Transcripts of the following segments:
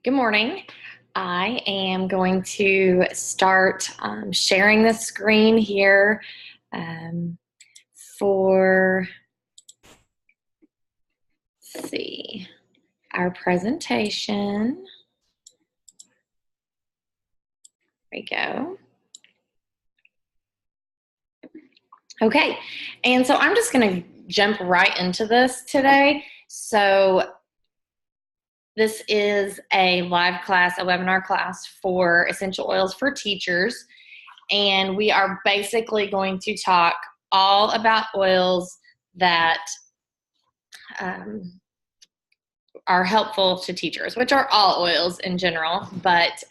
Good morning. I am going to start sharing the screen here for, let's see, our presentation. There we go. Okay, and so I'm just going to jump right into this today. So this is a live class, a webinar class for essential oils for teachers. And we are basically going to talk all about oils that are helpful to teachers, which are all oils in general, but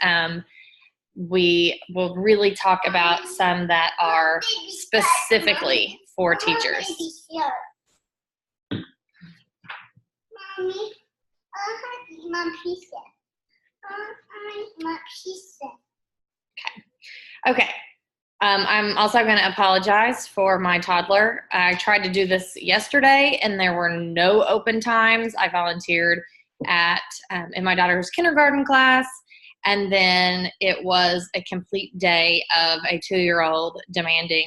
we will really talk about some that are specifically for teachers. Okay. I'm also going to apologize for my toddler. I tried to do this yesterday and there were no open times. I volunteered in my daughter's kindergarten class, and then it was a complete day of a 2-year-old demanding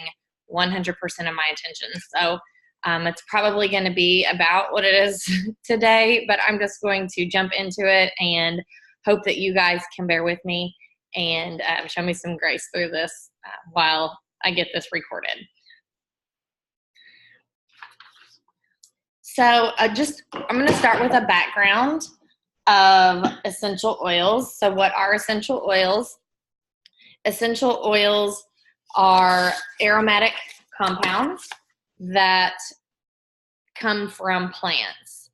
100% of my attention. So it's probably going to be about what it is today, but I'm just going to jump into it and hope that you guys can bear with me and show me some grace through this while I get this recorded. So I'm going to start with a background of essential oils. So what are essential oils? Essential oils are aromatic compounds that come from plants.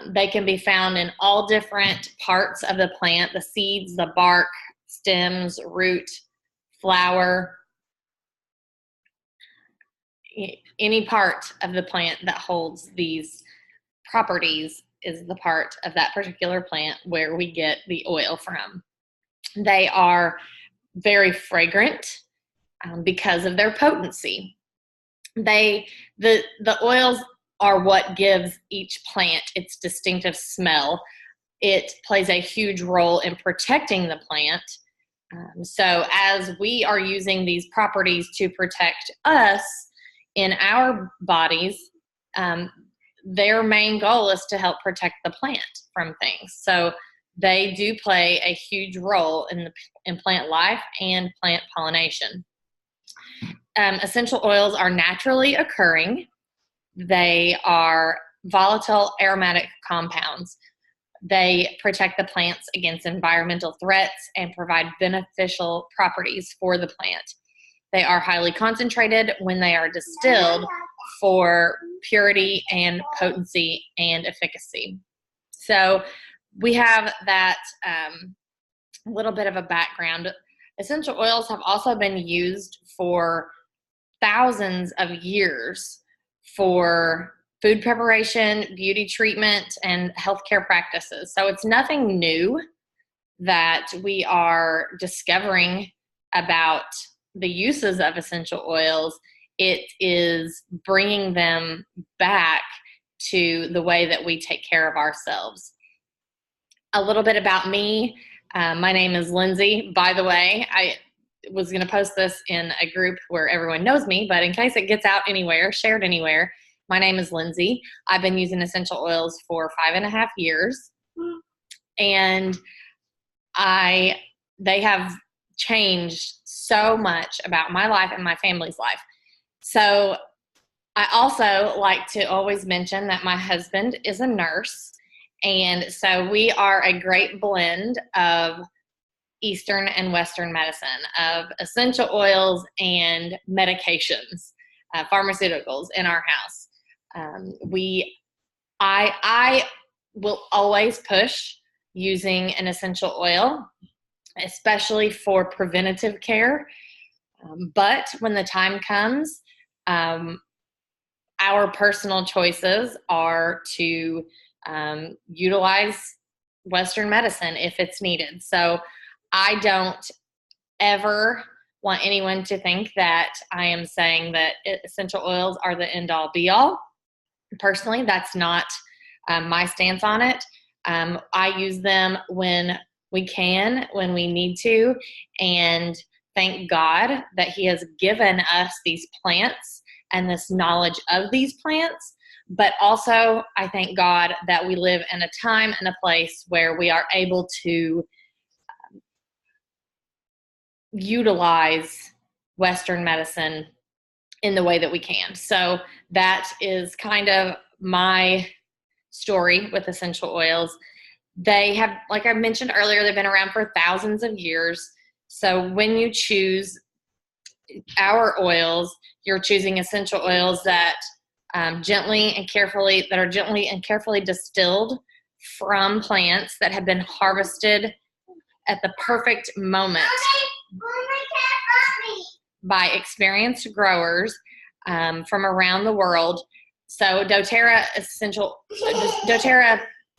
They can be found in all different parts of the plant: the seeds, the bark, stems, root, flower. Any part of the plant that holds these properties is the part of that particular plant where we get the oil from. They are very fragrant because of their potency. The oils are what gives each plant its distinctive smell. It plays a huge role in protecting the plant. So as we are using these properties to protect us in our bodies, their main goal is to help protect the plant from things. So they do play a huge role in plant life and plant pollination. Essential oils are naturally occurring. They are volatile aromatic compounds. They protect the plants against environmental threats and provide beneficial properties for the plant. They are highly concentrated when they are distilled for purity and potency and efficacy. So we have that little bit of a background. Essential oils have also been used for thousands of years for food preparation, beauty treatment, and healthcare practices. So it's nothing new that we are discovering about the uses of essential oils. It is bringing them back to the way that we take care of ourselves. A little bit about me. My name is Lindsay. By the way, I was going to post this in a group where everyone knows me, but in case it gets out anywhere, shared anywhere, my name is Lindsay. I've been using essential oils for 5.5 years, and they have changed so much about my life and my family's life. So I also like to always mention that my husband is a nurse, and so we are a great blend of Eastern and Western medicine, of essential oils and medications, pharmaceuticals in our house. I will always push using an essential oil, especially for preventative care. But when the time comes, our personal choices are to utilize Western medicine if it's needed. So I don't ever want anyone to think that I am saying that essential oils are the end-all be-all. Personally, that's not my stance on it. I use them when we can, when we need to, and thank God that He has given us these plants and this knowledge of these plants. But also, I thank God that we live in a time and a place where we are able to utilize Western medicine in the way that we can. So that is kind of my story with essential oils. They have, like I mentioned earlier, they've been around for thousands of years. So when you choose our oils, you're choosing essential oils that are gently and carefully distilled from plants that have been harvested at the perfect moment by experienced growers from around the world. So doTERRA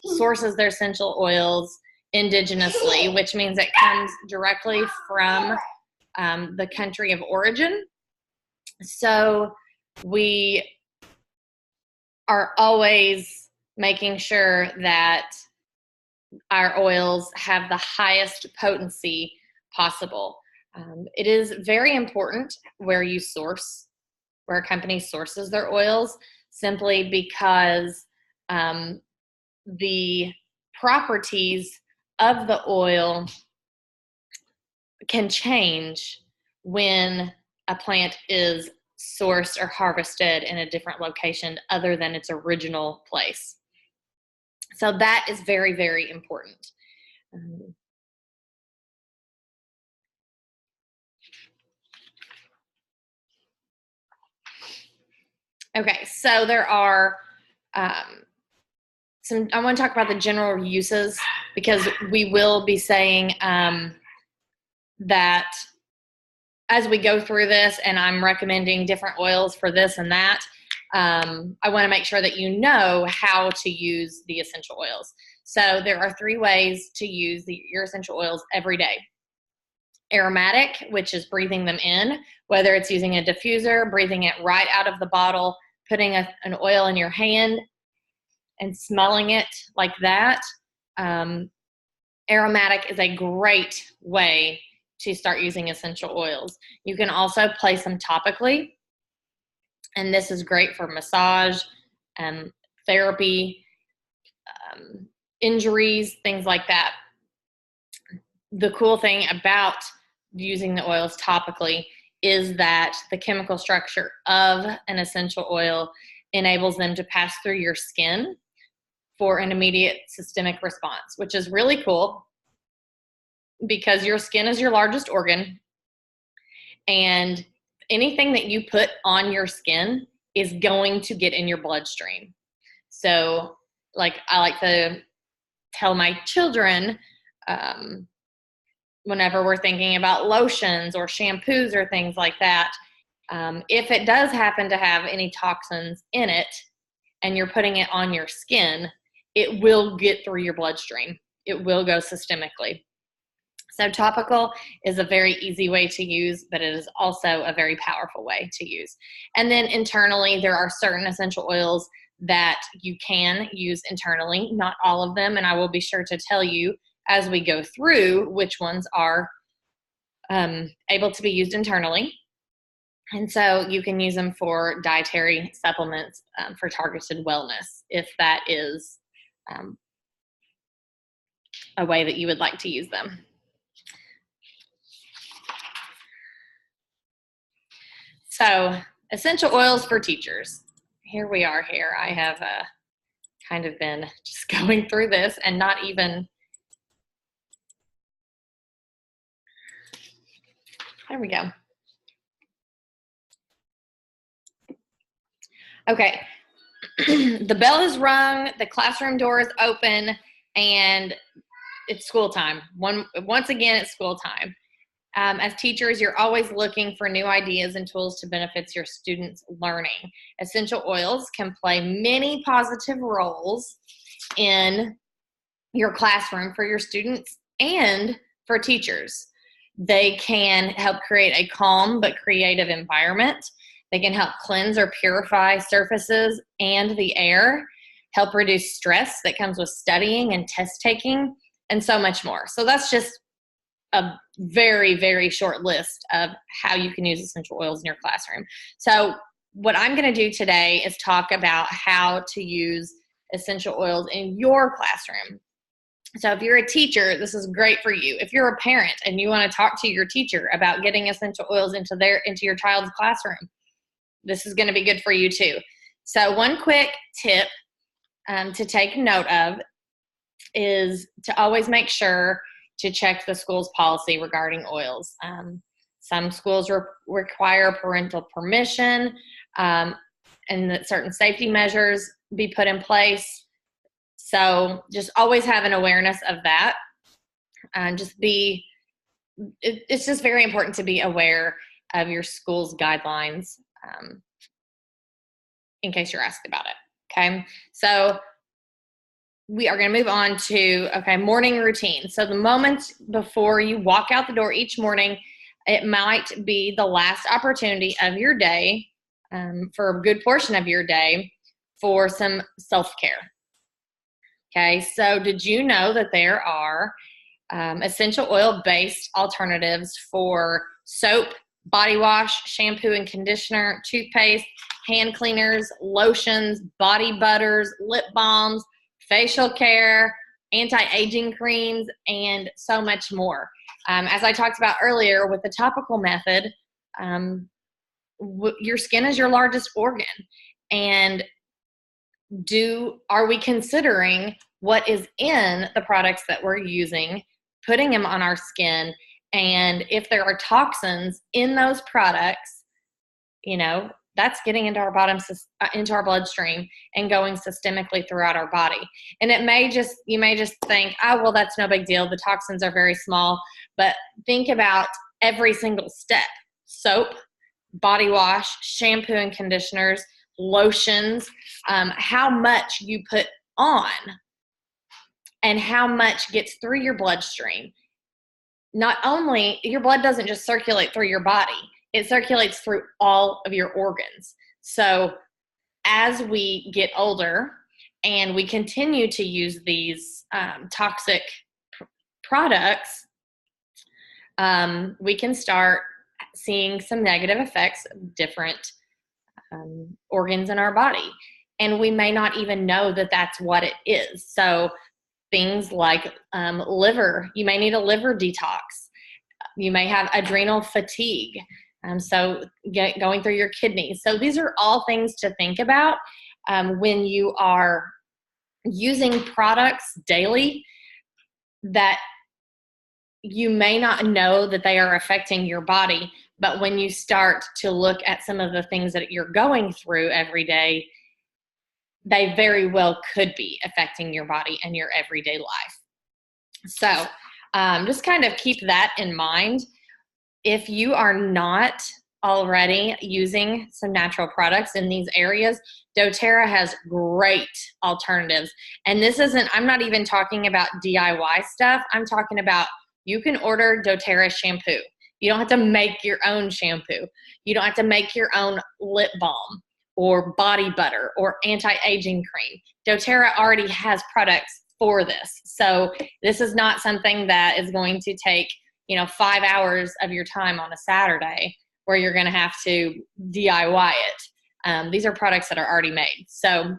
sources their essential oils indigenously, which means it comes directly from the country of origin. So we are always making sure that our oils have the highest potency possible. It is very important where a company sources their oils, simply because the properties of the oil can change when a plant is sourced or harvested in a different location other than its original place. So that is very, very important. Okay, so there are I want to talk about the general uses, because we will be saying that as we go through this, and I'm recommending different oils for this and that, I want to make sure that you know how to use the essential oils. So there are 3 ways to use your essential oils every day. Aromatic, which is breathing them in, whether it's using a diffuser, breathing it right out of the bottle, putting an oil in your hand and smelling it like that. Aromatic is a great way to start using essential oils. You can also place them topically, and this is great for massage, therapy, injuries, things like that. The cool thing about using the oils topically is that the chemical structure of an essential oil enables them to pass through your skin for an immediate systemic response, which is really cool, because your skin is your largest organ, and anything that you put on your skin is going to get in your bloodstream. So, like, I like to tell my children, whenever we're thinking about lotions or shampoos or things like that, if it does happen to have any toxins in it and you're putting it on your skin, it will get through your bloodstream. It will go systemically. So topical is a very easy way to use, but it is also a very powerful way to use. And then internally, there are certain essential oils that you can use internally, not all of them, and I will be sure to tell you as we go through which ones are able to be used internally. And so you can use them for dietary supplements for targeted wellness, if that is a way that you would like to use them. So, essential oils for teachers. Here we are here. I have kind of been just going through this and not even, there we go. Okay, the bell is rung, the classroom door is open, and it's school time. Once again, it's school time. As teachers, you're always looking for new ideas and tools to benefit your students' learning. Essential oils can play many positive roles in your classroom for your students and for teachers. They can help create a calm but creative environment. They can help cleanse or purify surfaces and the air. help reduce stress that comes with studying and test taking, and so much more. So that's just a very, very short list of how you can use essential oils in your classroom. So what I'm going to do today is talk about how to use essential oils in your classroom. So if you're a teacher, this is great for you. If you're a parent and you want to talk to your teacher about getting essential oils into your child's classroom, this is going to be good for you too. So one quick tip to take note of is to always make sure to check the school's policy regarding oils. Some schools require parental permission, and that certain safety measures be put in place. So just always have an awareness of that. It's just very important to be aware of your school's guidelines in case you're asked about it. Okay, so we are going to move on to, morning routine. So the moment before you walk out the door each morning, it might be the last opportunity of your day, for a good portion of your day, for some self-care. Okay, so did you know that there are essential oil-based alternatives for soap, body wash, shampoo and conditioner, toothpaste, hand cleaners, lotions, body butters, lip balms, facial care, anti-aging creams, and so much more. As I talked about earlier with the topical method, your skin is your largest organ. And are we considering what is in the products that we're using, putting them on our skin, and if there are toxins in those products, that's getting into our bloodstream and going systemically throughout our body. And you may just think, oh, well, that's no big deal. The toxins are very small. But think about every single step: soap, body wash, shampoo and conditioners, lotions, how much you put on and how much gets through your bloodstream. Not only, your blood doesn't just circulate through your body, it circulates through all of your organs. So as we get older and we continue to use these toxic products, we can start seeing some negative effects of different organs in our body. And we may not even know that that's what it is. So things like liver, you may need a liver detox. You may have adrenal fatigue. So going through your kidneys. So these are all things to think about when you are using products daily that you may not know that they are affecting your body. But when you start to look at some of the things that you're going through every day, they very well could be affecting your body and your everyday life. So just kind of keep that in mind. If you are not already using some natural products in these areas, doTERRA has great alternatives. And I'm not even talking about DIY stuff. I'm talking about, you can order doTERRA shampoo. You don't have to make your own shampoo. You don't have to make your own lip balm or body butter or anti-aging cream. doTERRA already has products for this. So this is not something that is going to take 5 hours of your time on a Saturday where you're going to have to DIY it. These are products that are already made. So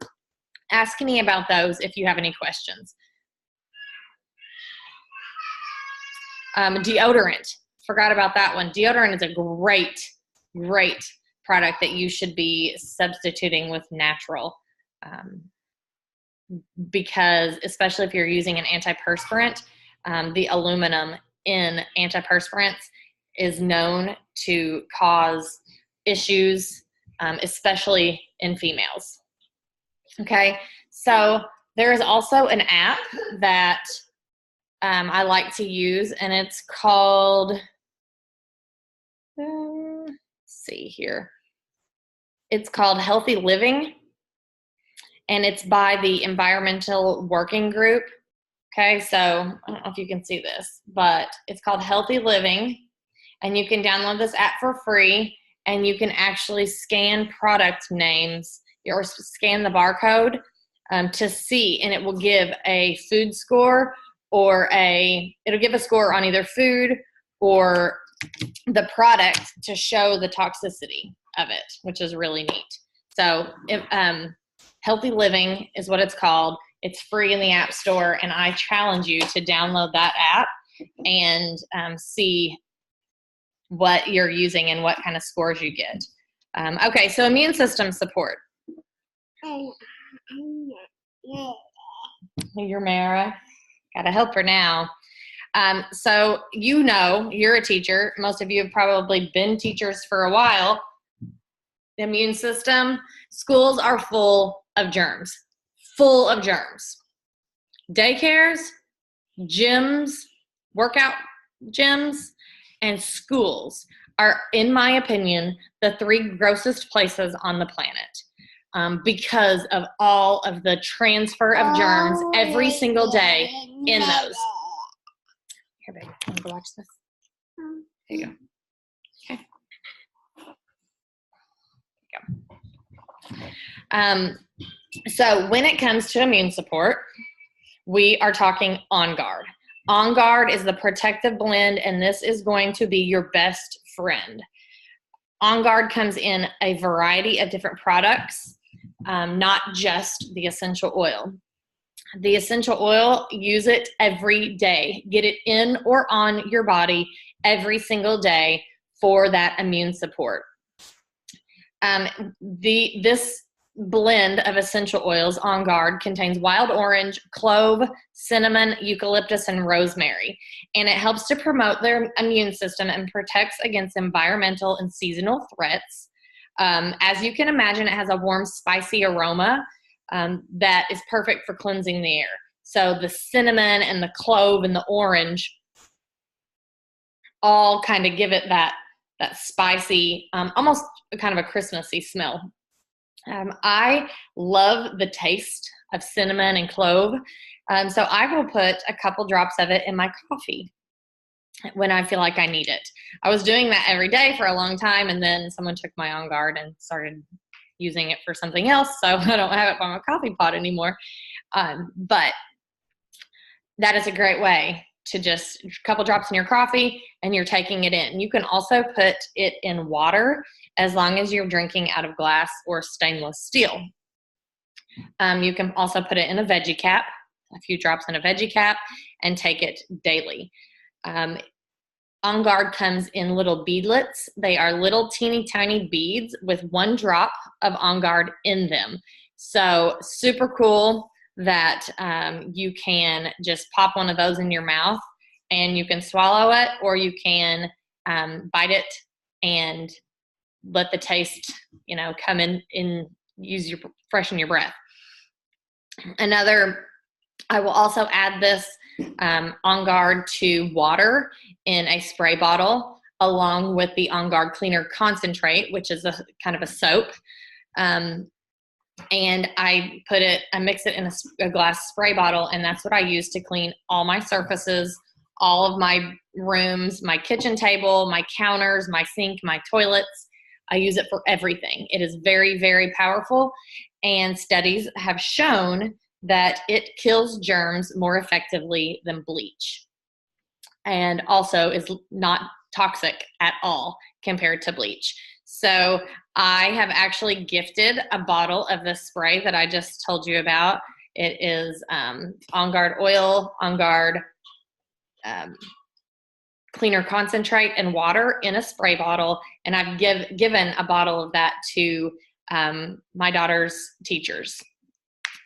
ask me about those if you have any questions. Deodorant. Forgot about that one. Deodorant is a great product that you should be substituting with natural, because especially if you're using an antiperspirant, the aluminum in antiperspirants is known to cause issues, especially in females. Okay, so there is also an app that I like to use, and it's called, let's see here. It's called Healthy Living, and it's by the Environmental Working Group. Okay, so I don't know if you can see this, but it's called Healthy Living, and you can download this app for free, and you can actually scan product names or scan the barcode to see, and it will give a food score or it'll give a score on either food or the product to show the toxicity of it, which is really neat. So Healthy Living is what it's called. It's free in the App Store, and I challenge you to download that app and see what you're using and what kind of scores you get. Okay, so immune system support. You're Mara. Gotta help her now. So you're a teacher. Most of you have probably been teachers for a while. The immune system, schools are full of germs. Daycares, gyms, workout gyms, and schools are, in my opinion, the 3 grossest places on the planet because of all of the transfer of germs every single day in those. Here, baby, want to go watch this? Here you go. Okay. Here you go. So when it comes to immune support, we are talking On Guard. On Guard is the protective blend, and this is going to be your best friend. On Guard comes in a variety of different products, not just the essential oil. The essential oil, use it every day. Get it in or on your body every single day for that immune support. This blend of essential oils, On Guard, contains wild orange, clove, cinnamon, eucalyptus, and rosemary. And it helps to promote their immune system and protects against environmental and seasonal threats. As you can imagine, it has a warm, spicy aroma that is perfect for cleansing the air. So the cinnamon and the clove and the orange all kind of give it that spicy, almost kind of a Christmassy smell. I love the taste of cinnamon and clove, so I will put a couple drops of it in my coffee when I feel like I need it. I was doing that every day for a long time, and then someone took my On Guard and started using it for something else, so I don't have it by my coffee pot anymore. But that is a great way to just a couple drops in your coffee and you're taking it in. You can also put it in water as long as you're drinking out of glass or stainless steel. You can also put it in a veggie cap, a few drops in a veggie cap, and take it daily. On Guard comes in little beadlets. They are little teeny tiny beads with 1 drop of On Guard in them. So super cool that you can just pop one of those in your mouth and you can swallow it, or you can bite it and let the taste, come in freshen your breath. I will also add this On Guard to water in a spray bottle, along with the On Guard Cleaner Concentrate, which is a kind of a soap. And I mix it in a glass spray bottle, and that's what I use to clean all my surfaces, all of my rooms, my kitchen table, my counters, my sink, my toilets. I use it for everything. It is very, very powerful, and studies have shown that it kills germs more effectively than bleach, and also is not toxic at all compared to bleach. So I have actually gifted a bottle of the spray that I just told you about. It is On Guard oil, On Guard Cleaner Concentrate, and water in a spray bottle. And I've given a bottle of that to my daughter's teachers.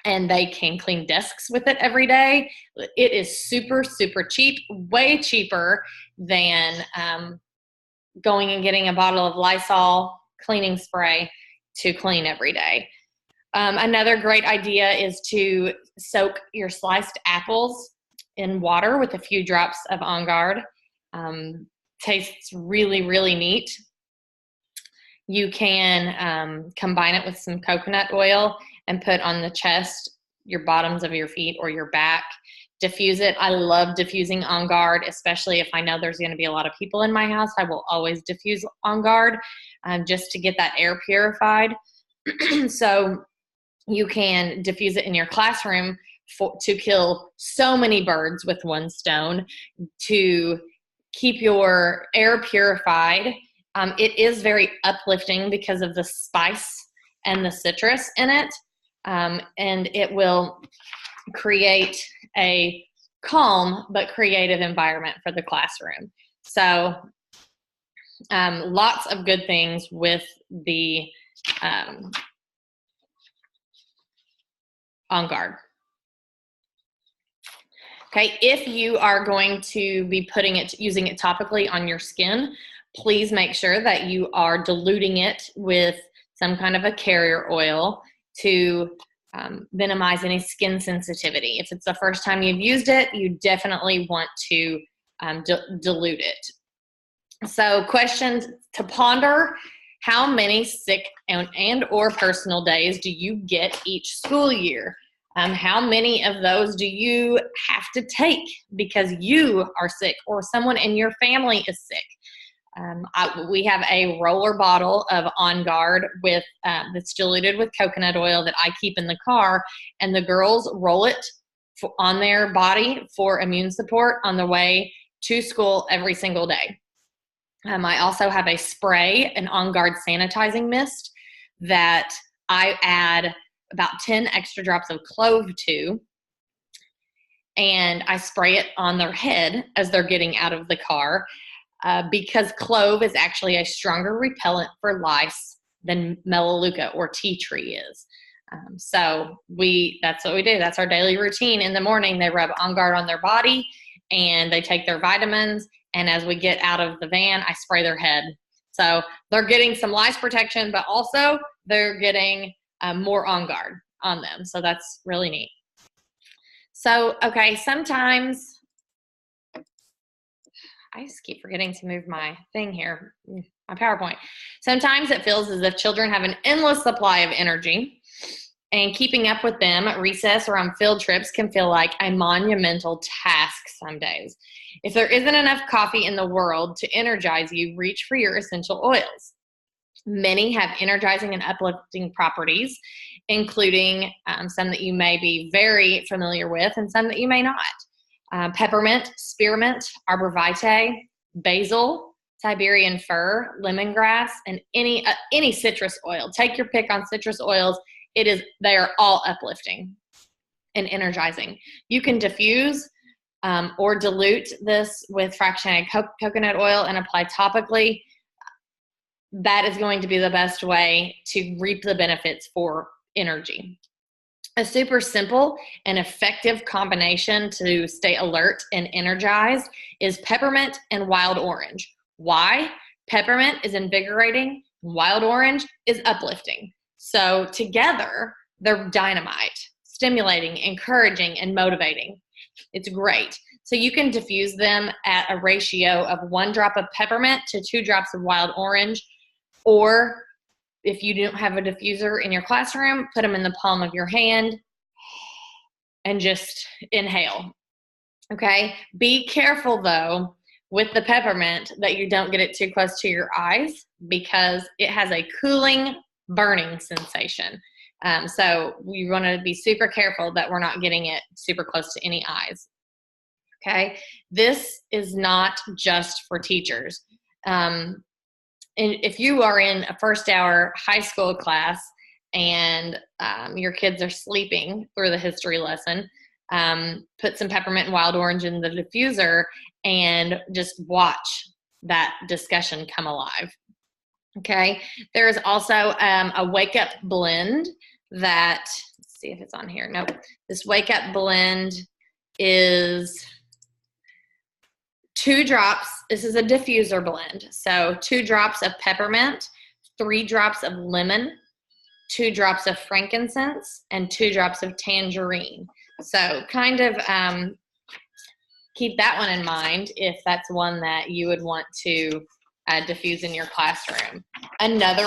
And they can clean desks with it every day. It is super, super cheap, way cheaper than going and getting a bottle of Lysol cleaning spray to clean every day. Another great idea is to soak your sliced apples in water with a few drops of On Guard. Tastes really, really neat. You can combine it with some coconut oil and put on the chest, your bottoms of your feet, or your back. Diffuse it. I love diffusing On Guard, especially if I know there's going to be a lot of people in my house. I will always diffuse On Guard just to get that air purified. So You can diffuse it in your classroom to kill so many birds with one stone, to keep your air purified. It is very uplifting because of the spice and the citrus in it, and it will create a calm but creative environment for the classroom. So lots of good things with the On Guard. Okay, if you are going to be using it topically on your skin, please make sure that you are diluting it with some kind of a carrier oil to minimize any skin sensitivity. If it's the first time you've used it, you definitely want to dilute it. So questions to ponder: how many sick and or personal days do you get each school year? How many of those do you have to take because you are sick or someone in your family is sick? We have a roller bottle of On Guard with that's diluted with coconut oil that I keep in the car, and the girls roll it on their body for immune support on the way to school every single day. I also have a spray, an On Guard sanitizing mist that I add about 10 extra drops of clove to, and I spray it on their head as they're getting out of the car because clove is actually a stronger repellent for lice than melaleuca or tea tree is. So that's what we do. That's our daily routine. In the morning, they rub On Guard on their body and they take their vitamins. And as we get out of the van, I spray their head. So they're getting some lice protection, but also they're getting more On Guard on them. So that's really neat. So, okay, sometimes I just keep forgetting to move my thing here, my PowerPoint. Sometimes it feels as if children have an endless supply of energy, and keeping up with them at recess or on field trips can feel like a monumental task some days. If there isn't enough coffee in the world to energize you, reach for your essential oils. Many have energizing and uplifting properties, including some that you may be very familiar with and some that you may not. Peppermint, spearmint, arborvitae, basil, Siberian fir, lemongrass, and any citrus oil. Take your pick on citrus oils. They are all uplifting and energizing. You can diffuse or dilute this with fractionated coconut oil and apply topically. That is going to be the best way to reap the benefits for energy. A super simple and effective combination to stay alert and energized is peppermint and wild orange. Why? Peppermint is invigorating, wild orange is uplifting. So together, they're dynamite, stimulating, encouraging, and motivating. It's great. So you can diffuse them at a ratio of 1 drop of peppermint to 2 drops of wild orange, or if you don't have a diffuser in your classroom, put them in the palm of your hand and just inhale. Okay? Be careful though with the peppermint that you don't get it too close to your eyes because it has a cooling, burning sensation. So we want to be super careful that we're not getting it super close to any eyes. Okay? This is not just for teachers. And if you are in a first hour high school class and your kids are sleeping through the history lesson, put some peppermint and wild orange in the diffuser and just watch that discussion come alive. Okay, there is also a wake up blend that, let's see if it's on here. Nope. This wake up blend is 2 drops. This is a diffuser blend. So 2 drops of peppermint, 3 drops of lemon, 2 drops of frankincense, and 2 drops of tangerine. So kind of keep that one in mind if that's one that you would want to diffuse in your classroom. Another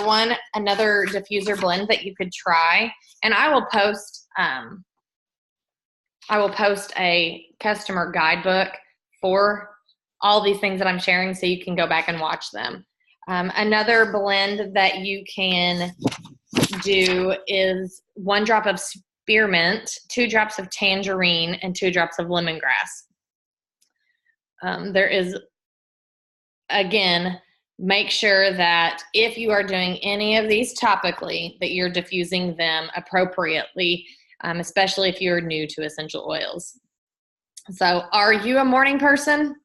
diffuser blend that you could try, and I will post a customer guidebook for all these things that I'm sharing so you can go back and watch them. Another blend that you can do is 1 drop of spearmint, 2 drops of tangerine, and 2 drops of lemongrass. There is, again, make sure that if you are doing any of these topically, that you're diffusing them appropriately, especially if you're new to essential oils. So are you a morning person?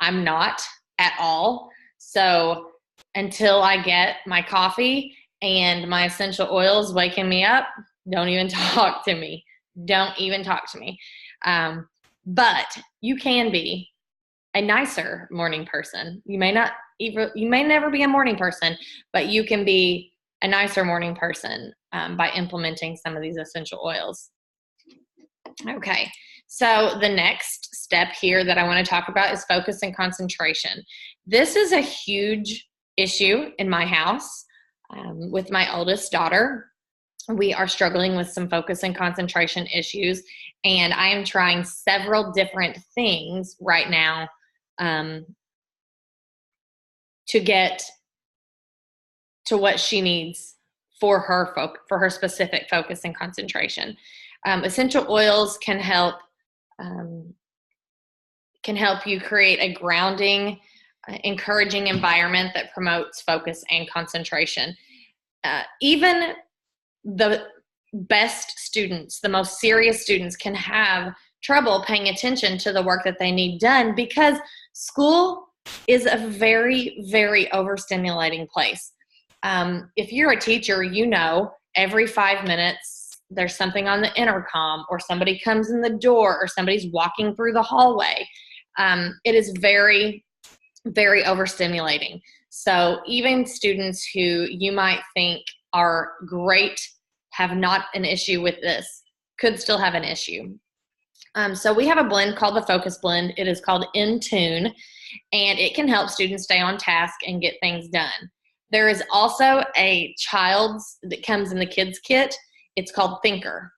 I'm not at all. So until I get my coffee and my essential oils waking me up, don't even talk to me. Don't even talk to me. But you can be a nicer morning person. You may never be a morning person, but you can be a nicer morning person by implementing some of these essential oils. Okay, so the next step here that I want to talk about is focus and concentration. This is a huge issue in my house with my oldest daughter. We are struggling with some focus and concentration issues, and I am trying several different things right now to get to what she needs for her specific focus and concentration. Essential oils can help you create a grounding, encouraging environment that promotes focus and concentration. Even the best students, the most serious students, can have trouble paying attention to the work that they need done because school is a very, very overstimulating place. If you're a teacher, you know every 5 minutes there's something on the intercom, or somebody comes in the door, or somebody's walking through the hallway. It is very, very overstimulating. So even students who you might think are great, have not an issue with this, could still have an issue. So we have a blend called the Focus Blend. It is called In Tune, and it can help students stay on task and get things done. There is also a child's that comes in the kids kit. It's called Thinker,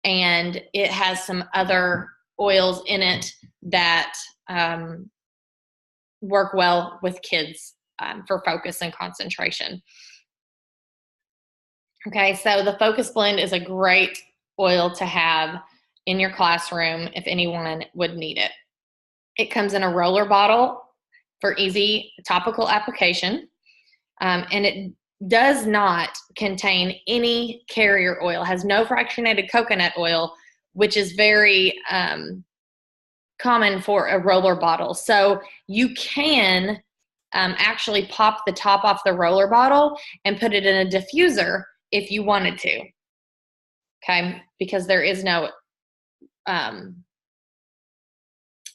and it has some other oils in it that work well with kids for focus and concentration. Okay, so the Focus Blend is a great oil to have in your classroom if anyone would need it. It comes in a roller bottle for easy topical application, and it does not contain any carrier oil, has no fractionated coconut oil, which is very common for a roller bottle. So you can actually pop the top off the roller bottle and put it in a diffuser if you wanted to, okay, because there is no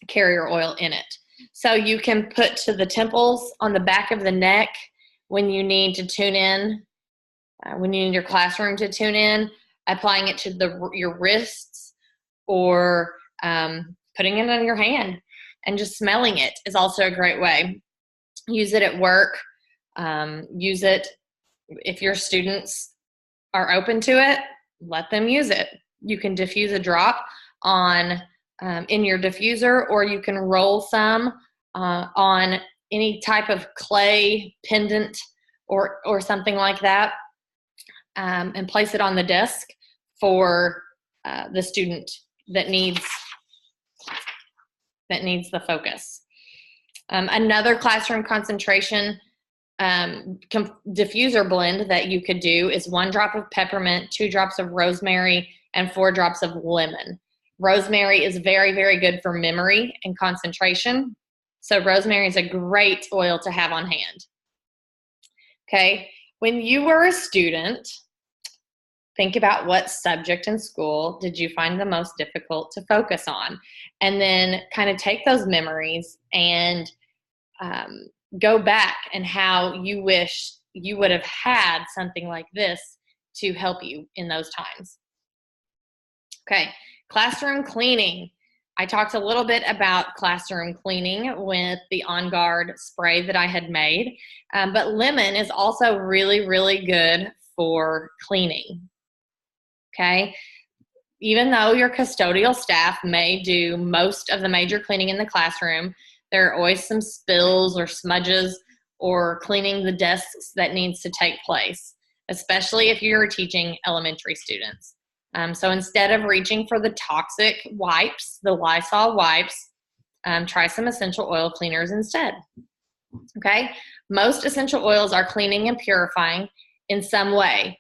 carrier oil in it. So you can put to the temples, on the back of the neck, when you need to tune in, when you need your classroom to tune in, applying it to your wrists, or putting it on your hand and just smelling it is also a great way. Use it at work. Use it if your students are open to it, let them use it. You can diffuse a drop on in your diffuser, or you can roll some on any type of clay pendant or something like that, and place it on the desk for the student that needs the focus. Another classroom concentration diffuser blend that you could do is 1 drop of peppermint, 2 drops of rosemary, and 4 drops of lemon. Rosemary is very, very good for memory and concentration. So rosemary is a great oil to have on hand. Okay, when you were a student, think about what subject in school did you find the most difficult to focus on, and then kind of take those memories and go back and how you wish you would have had something like this to help you in those times. Okay, classroom cleaning. I talked a little bit about classroom cleaning with the On Guard spray that I had made, but lemon is also really, really good for cleaning. Okay, even though your custodial staff may do most of the major cleaning in the classroom, there are always some spills or smudges or cleaning the desks that needs to take place. especially if you're teaching elementary students. So instead of reaching for the toxic wipes, the Lysol wipes, try some essential oil cleaners instead. Okay, most essential oils are cleaning and purifying in some way.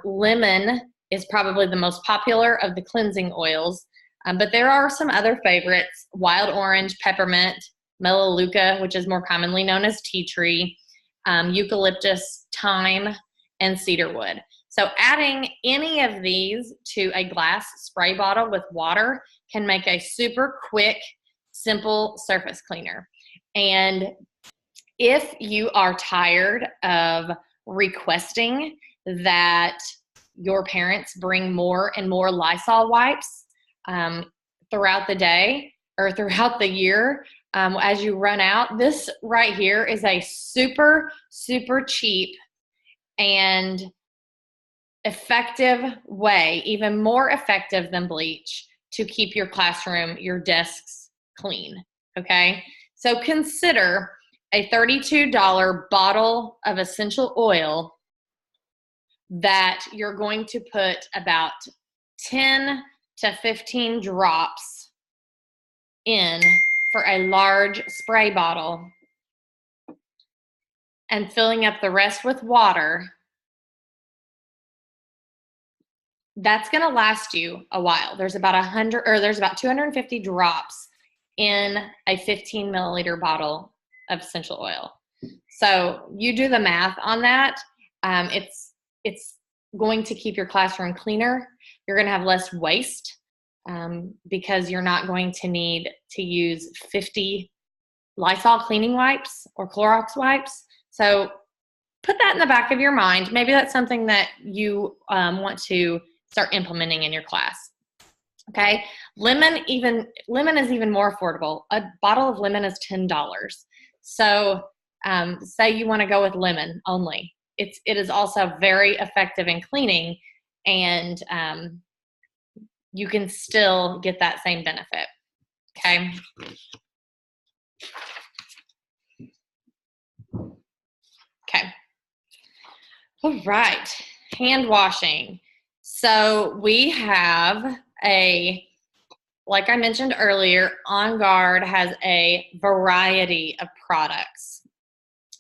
Lemon is probably the most popular of the cleansing oils, but there are some other favorites: wild orange, peppermint, melaleuca, which is more commonly known as tea tree, eucalyptus, thyme, and cedarwood. So adding any of these to a glass spray bottle with water can make a super quick, simple surface cleaner. And if you are tired of requesting that your parents bring more and more Lysol wipes throughout the day or throughout the year, as you run out, this right here is a super, super cheap and effective way, even more effective than bleach, to keep your classroom, your desks clean, okay? So consider a $32 bottle of essential oil that you're going to put about 10 to 15 drops in for a large spray bottle and filling up the rest with water. That's going to last you a while. There's about 250 drops in a 15 milliliter bottle of essential oil. So you do the math on that. It's going to keep your classroom cleaner. You're going to have less waste because you're not going to need to use 50 Lysol cleaning wipes or Clorox wipes. So put that in the back of your mind. Maybe that's something that you want to start implementing in your class. Okay, lemon is even more affordable. A bottle of lemon is $10. So say you want to go with lemon only. It is also very effective in cleaning, and you can still get that same benefit. Okay. Okay. All right. Hand washing. So we have like I mentioned earlier, On Guard has a variety of products.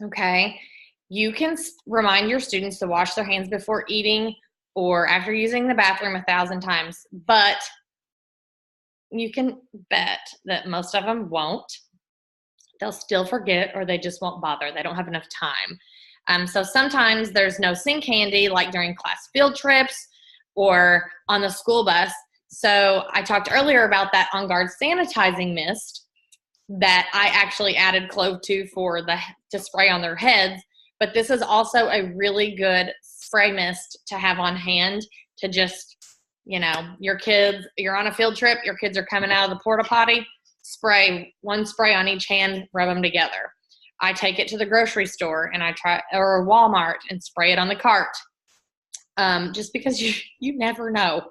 Okay. You can remind your students to wash their hands before eating or after using the bathroom 1,000 times, but you can bet that most of them won't. They'll still forget, or they just won't bother. They don't have enough time. So sometimes there's no sink handy, like during class field trips or on the school bus. So I talked earlier about that On Guard sanitizing mist that I actually added clove to to spray on their heads. But this is also a really good spray mist to have on hand to just, your kids, you're on a field trip, your kids are coming out of the porta potty, one spray on each hand, rub them together. I take it to the grocery store and or Walmart and spray it on the cart. Just because you never know.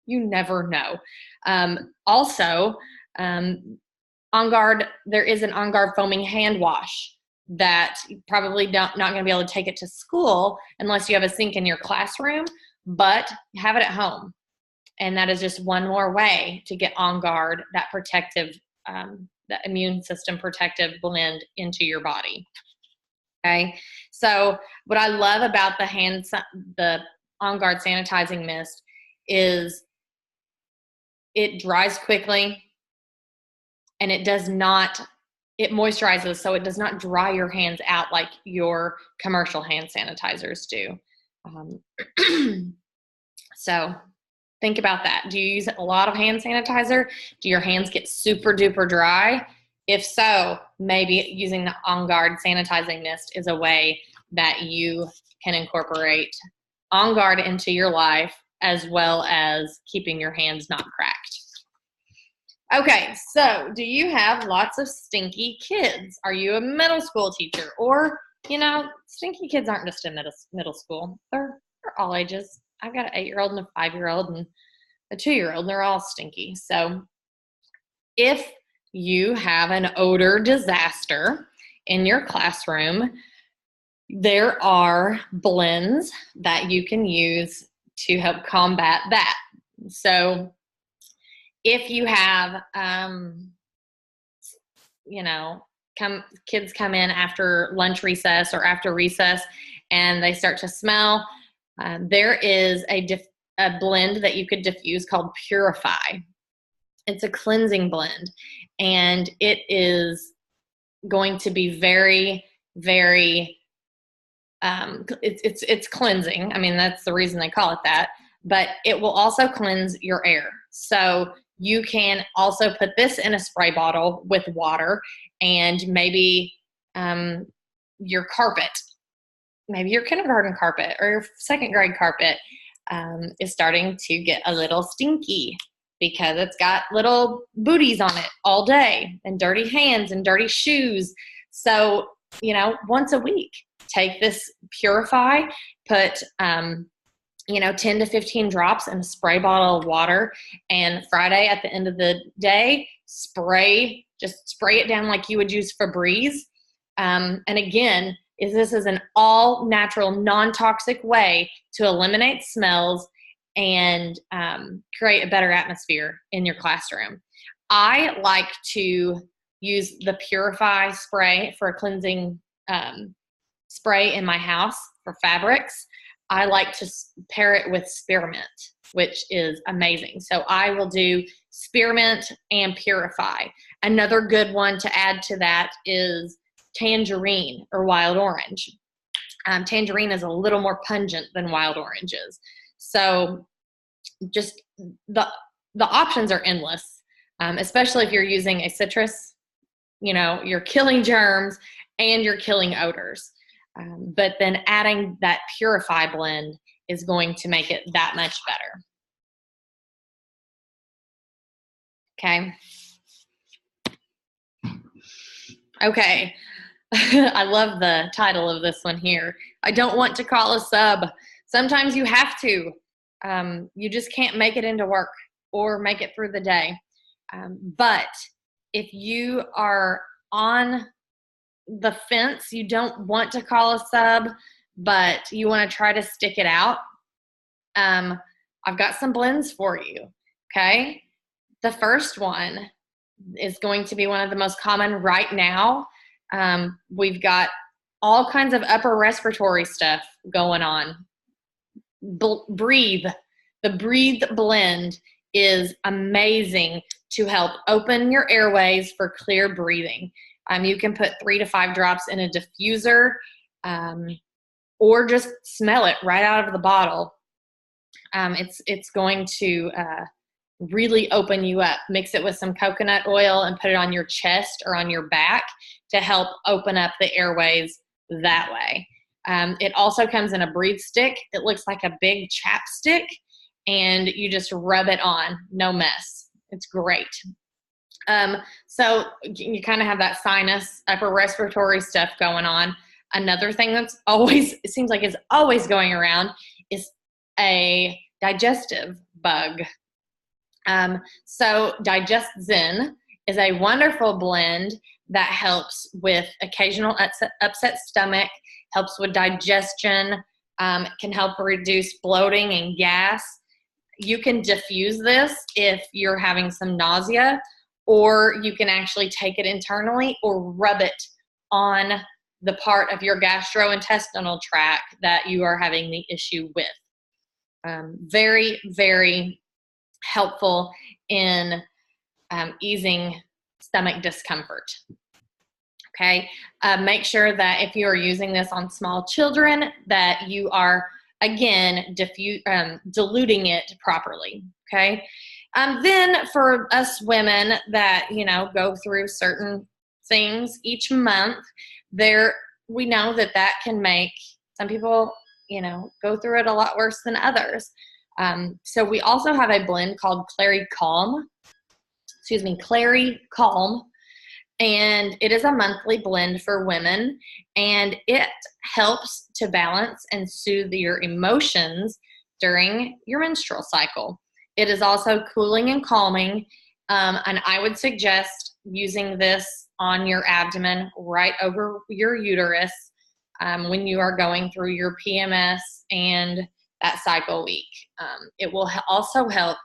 You never know. Also, On Guard, there is an On Guard foaming hand wash that you probably not going to be able to take it to school unless you have a sink in your classroom, but have it at home. And that is just one more way to get On Guard, that protective, the immune system protective blend into your body. Okay. So what I love about the On Guard sanitizing mist is it dries quickly, and it moisturizes, so it does not dry your hands out like your commercial hand sanitizers do. So think about that. Do you use a lot of hand sanitizer? Do your hands get super duper dry? If so, maybe using the On Guard sanitizing mist is a way that you can incorporate On Guard into your life, as well as keeping your hands not cracked. Okay, so do you have lots of stinky kids? Are you a middle school teacher? Or, stinky kids aren't just in middle school. They're all ages. I've got an 8-year-old and a 5-year-old and a 2-year-old. They're all stinky. So if you have an odor disaster in your classroom, there are blends that you can use to help combat that. So if you have, kids come in after lunch recess or after recess and they start to smell, there is a blend that you could diffuse called Purify. It's a cleansing blend, and it is going to be very, very, it's cleansing. I mean, that's the reason they call it that, but it will also cleanse your air. So you can also put this in a spray bottle with water, and maybe your carpet, maybe your kindergarten carpet or your second grade carpet is starting to get a little stinky because it's got little booties on it all day and dirty hands and dirty shoes. So, once a week, take this Purify, put 10 to 15 drops in a spray bottle of water, and Friday at the end of the day, just spray it down like you would use Febreze. And again, this is an all natural, non-toxic way to eliminate smells and create a better atmosphere in your classroom. I like to use the Purify spray for a cleansing spray in my house for fabrics. I like to pair it with spearmint, which is amazing. So I will do spearmint and Purify. Another good one to add to that is tangerine or wild orange. Tangerine is a little more pungent than wild orange is. So just the options are endless, especially if you're using a citrus. You're killing germs and you're killing odors. But then adding that Purify blend is going to make it that much better. Okay. Okay. I love the title of this one here. I don't want to call a sub. Sometimes you have to. You just can't make it into work or make it through the day. But if you are on the fence, you don't want to call a sub, but you want to try to stick it out, I've got some blends for you. Okay. The first one is going to be one of the most common right now. We've got all kinds of upper respiratory stuff going on. Breathe. The Breathe blend is amazing to help open your airways for clear breathing. You can put 3 to 5 drops in a diffuser, or just smell it right out of the bottle. It's going to really open you up. Mix it with some coconut oil and put it on your chest or on your back to help open up the airways that way. It also comes in a breathe stick. It looks like a big chapstick, and you just rub it on. No mess. It's great. So you kind of have that sinus, upper respiratory stuff going on. Another thing that's it seems like is always going around is a digestive bug. So Digest Zen is a wonderful blend that helps with occasional upset stomach, helps with digestion, can help reduce bloating and gas. You can diffuse this if you're having some nausea, or you can actually take it internally or rub it on the part of your gastrointestinal tract that you are having the issue with. Very, very helpful in easing stomach discomfort. Okay, make sure that if you are using this on small children, that you are, again, diluting it properly. Okay. Then for us women that, go through certain things each month, we know that can make some people, go through it a lot worse than others. So we also have a blend called Clary Calm, and it is a monthly blend for women, and it helps to balance and soothe your emotions during your menstrual cycle. It is also cooling and calming, and I would suggest using this on your abdomen right over your uterus when you are going through your PMS and that cycle week. It will also help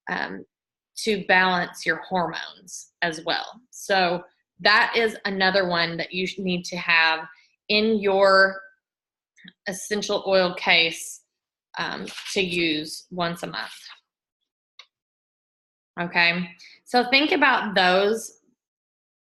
to balance your hormones as well. So that is another one that you need to have in your essential oil case to use once a month. Okay, so think about those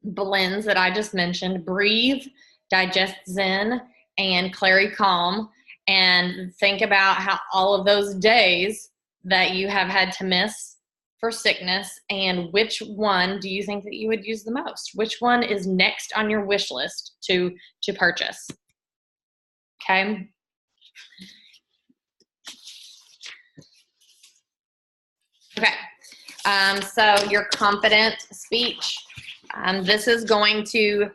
blends that I just mentioned: Breathe, Digest Zen, and Clary Calm, and think about how all of those days that you have had to miss for sickness, and which one do you think that you would use the most? Which one is next on your wish list to purchase? Okay. Okay. So your confident speech. This is going to,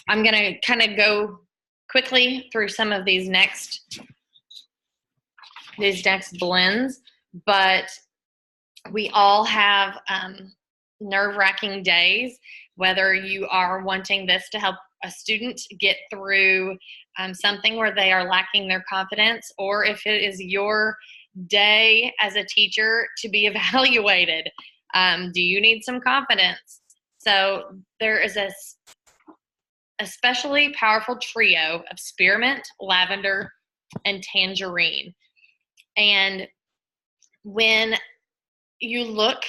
I'm going to kind of go quickly through some of these next blends, but we all have nerve-wracking days, whether you are wanting this to help a student get through something where they are lacking their confidence, or if it is your day as a teacher to be evaluated. Do you need some confidence? So there is a especially powerful trio of spearmint, lavender, and tangerine. And when you look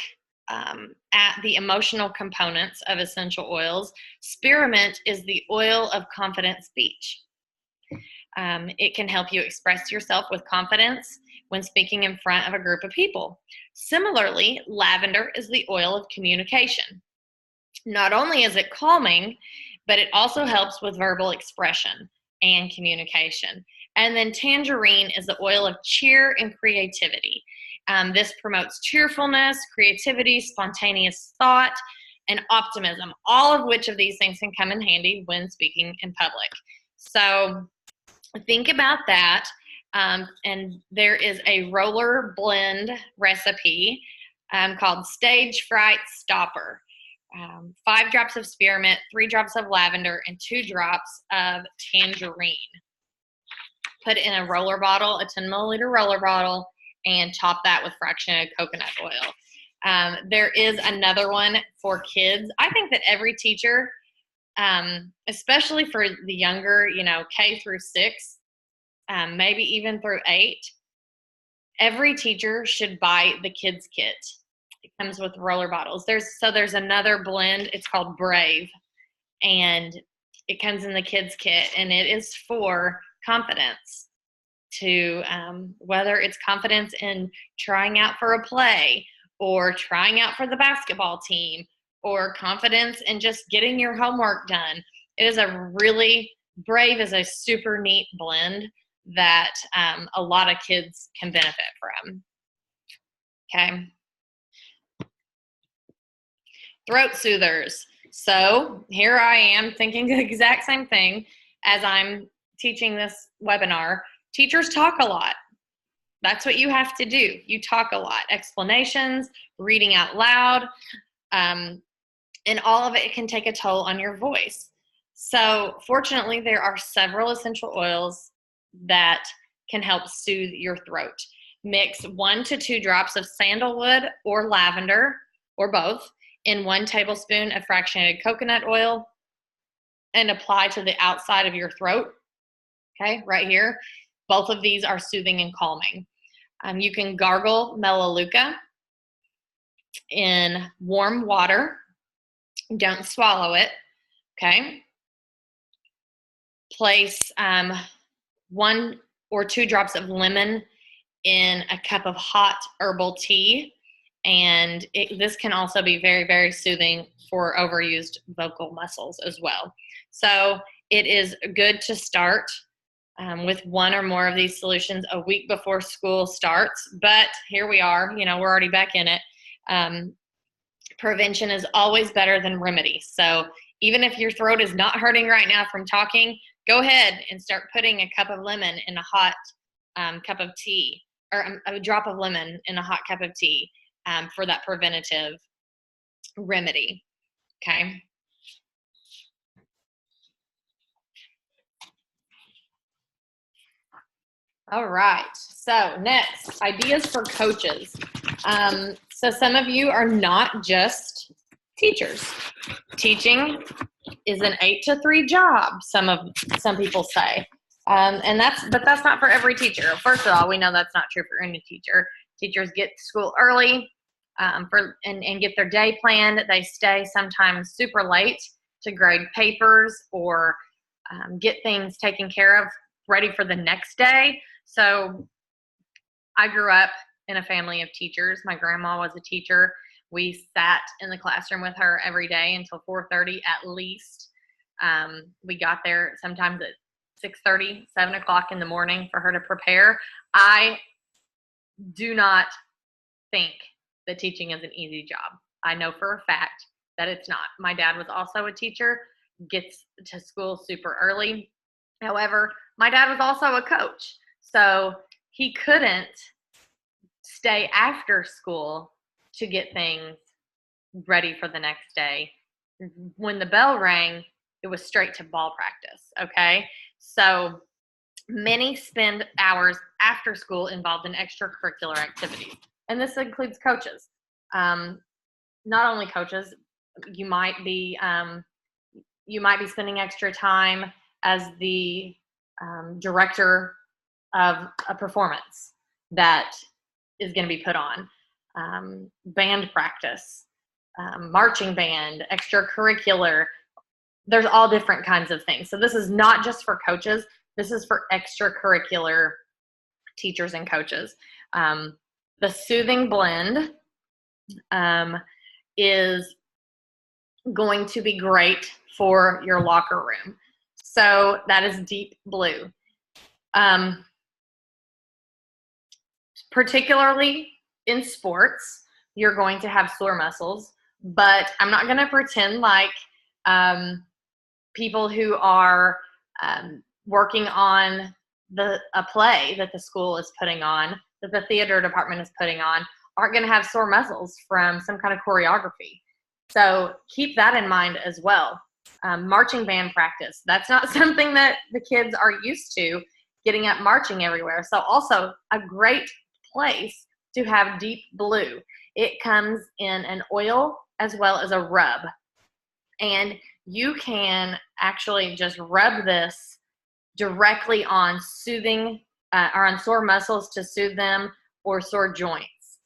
at the emotional components of essential oils, spearmint is the oil of confident speech. It can help you express yourself with confidence when speaking in front of a group of people. Similarly, lavender is the oil of communication. Not only is it calming, but it also helps with verbal expression and communication. And then tangerine is the oil of cheer and creativity. This promotes cheerfulness, creativity, spontaneous thought, and optimism, all of which of these things can come in handy when speaking in public. So think about that. And there is a roller blend recipe called Stage Fright Stopper. 5 drops of spearmint, 3 drops of lavender, and 2 drops of tangerine. Put it in a roller bottle, a 10 milliliter roller bottle, and top that with fractionated coconut oil. There is another one for kids. I think that every teacher, especially for the younger, K through 6, maybe even through 8, every teacher should buy the kids kit. It comes with roller bottles. There's another blend. It's called Brave, and it comes in the kids kit, and it is for confidence. To whether it's confidence in trying out for a play, or trying out for the basketball team, or confidence in just getting your homework done. It is Brave is a super neat blend that a lot of kids can benefit from. Okay. Throat soothers. So here I am thinking the exact same thing as I'm teaching this webinar. Teachers talk a lot. That's what you have to do. You talk a lot. Explanations, reading out loud, and all of it can take a toll on your voice. So fortunately, there are several essential oils that can help soothe your throat. Mix 1 to 2 drops of sandalwood or lavender, or both, in 1 tablespoon of fractionated coconut oil, and apply to the outside of your throat. Okay, right here. Both of these are soothing and calming. You can gargle Melaleuca in warm water. Don't swallow it. Okay. Place 1 or 2 drops of lemon in a cup of hot herbal tea. And this can also be very, very soothing for overused vocal muscles as well. So it is good to start with 1 or more of these solutions a week before school starts. But here we are, we're already back in it. Prevention is always better than remedy. So even if your throat is not hurting right now from talking, go ahead and start putting a cup of lemon in a hot cup of tea, or a drop of lemon in a hot cup of tea for that preventative remedy. Okay. All right. So next, ideas for coaches. So some of you are not just teachers. Teaching is an 8 to 3 job. Some people say, but that's not for every teacher. First of all, we know that's not true for any teacher. Teachers get to school early and get their day planned. They stay sometimes super late to grade papers or get things taken care of, ready for the next day. So I grew up in a family of teachers. My grandma was a teacher. We sat in the classroom with her every day until 4:30 at least. We got there sometimes at 6:30, 7 o'clock in the morning for her to prepare. I do not think that teaching is an easy job. I know for a fact that it's not. My dad was also a teacher, gets to school super early. However, my dad was also a coach, so he couldn't stay after school to get things ready for the next day. When the bell rang, it was straight to ball practice, okay? So many spend hours after school involved in extracurricular activities, and this includes coaches. Not only coaches, you might be spending extra time as the director of a performance that is going to be put on, band practice, marching band, extracurricular. There's all different kinds of things. So this is not just for coaches. This is for extracurricular teachers and coaches. The soothing blend is going to be great for your locker room. So that is deep blue. Particularly in sports, you're going to have sore muscles, but I'm not going to pretend like people who are working on a play that the school is putting on, that the theater department is putting on, aren't going to have sore muscles from some kind of choreography. So keep that in mind as well. Marching band practice, that's not something that the kids are used to, getting up marching everywhere. So also a great place to have deep blue. It comes in an oil as well as a rub. And you can actually just rub this directly on soothing or on sore muscles to soothe them, or sore joints.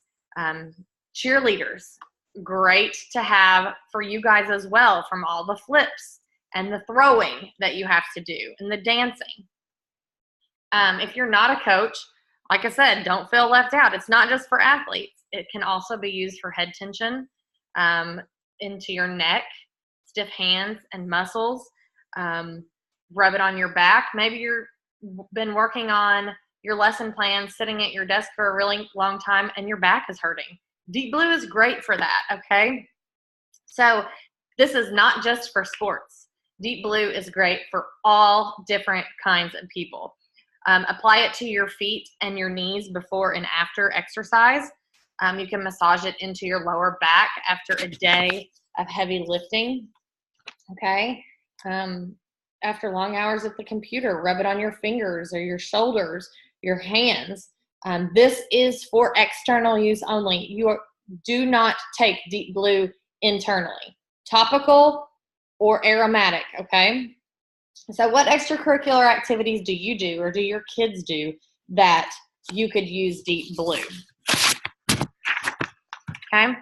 Cheerleaders, great to have for you guys as well, from all the flips and the throwing that you have to do and the dancing. If you're not a coach, like I said, don't feel left out. It's not just for athletes. It can also be used for head tension into your neck, stiff hands and muscles. Rub it on your back. Maybe you've been working on your lesson plan, sitting at your desk for a really long time, and your back is hurting. Deep blue is great for that, okay? So this is not just for sports. Deep blue is great for all different kinds of people. Apply it to your feet and your knees before and after exercise. You can massage it into your lower back after a day of heavy lifting, okay? After long hours at the computer, rub it on your fingers or your shoulders, your hands. This is for external use only. Do not take deep blue internally. Topical or aromatic, okay? So what extracurricular activities do you do, or do your kids do, that you could use deep blue? Okay?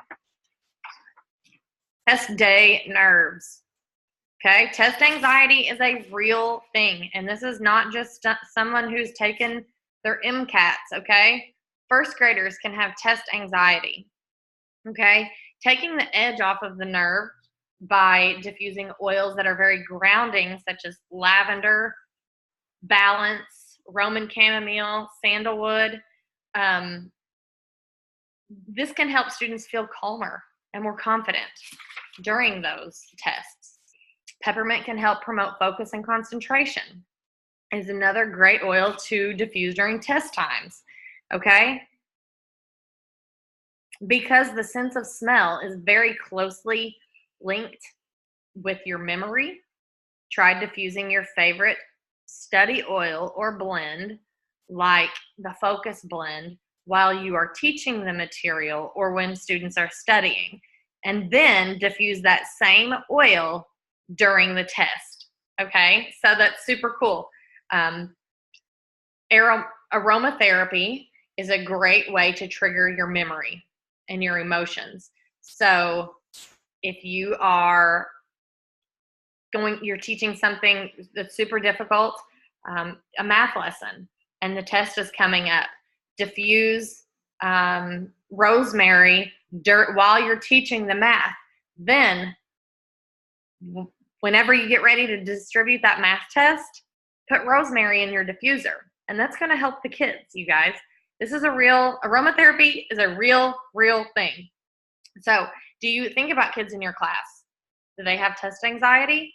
Test day nerves. Okay? Test anxiety is a real thing, and this is not just someone who's taken their MCATs, okay? First graders can have test anxiety, okay? Taking the edge off of the nerve by diffusing oils that are very grounding, such as lavender, balance, Roman chamomile, sandalwood. This can help students feel calmer and more confident during those tests. Peppermint can help promote focus and concentration. Is another great oil to diffuse during test times, okay? Because the sense of smell is very closely linked with your memory, try diffusing your favorite study oil or blend like the focus blend while you are teaching the material or when students are studying, and then diffuse that same oil during the test. Okay, so that's super cool. Aromatherapy is a great way to trigger your memory and your emotions. So if you are you're teaching something that's super difficult, a math lesson, and the test is coming up, diffuse rosemary while you're teaching the math. Then whenever you get ready to distribute that math test, put rosemary in your diffuser, and that's going to help the kids, you guys. This is aromatherapy is a real thing. So do you think about kids in your class? Do they have test anxiety?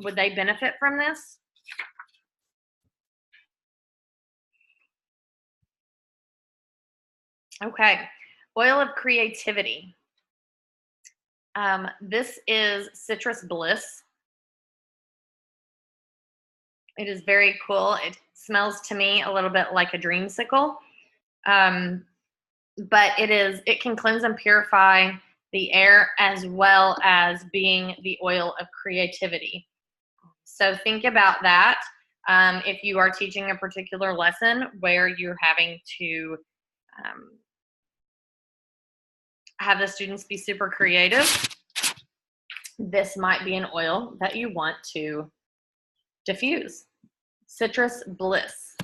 Would they benefit from this? Okay, oil of creativity. This is citrus bliss. It is very cool. It smells to me a little bit like a dreamsicle. But it can cleanse and purify the air as well as being the oil of creativity. So think about that. If you are teaching a particular lesson where you're having to have the students be super creative, this might be an oil that you want to diffuse. Citrus bliss.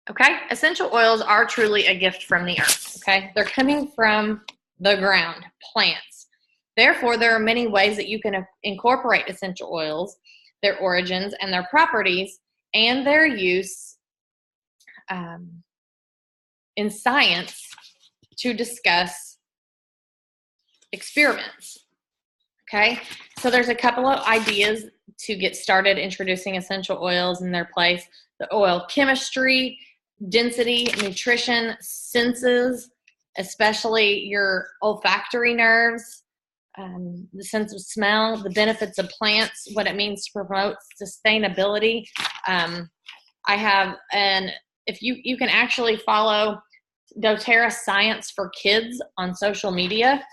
Okay, essential oils are truly a gift from the earth. Okay, they're coming from the ground, plants. Therefore, there are many ways that you can incorporate essential oils, their origins and their properties, and their use in science to discuss experiments. Okay, so there's a couple of ideas to get started introducing essential oils in their place. The oil chemistry, density, nutrition, senses, especially your olfactory nerves, the sense of smell, the benefits of plants, what it means to promote sustainability. If you can actually follow doTERRA Science for Kids on social media,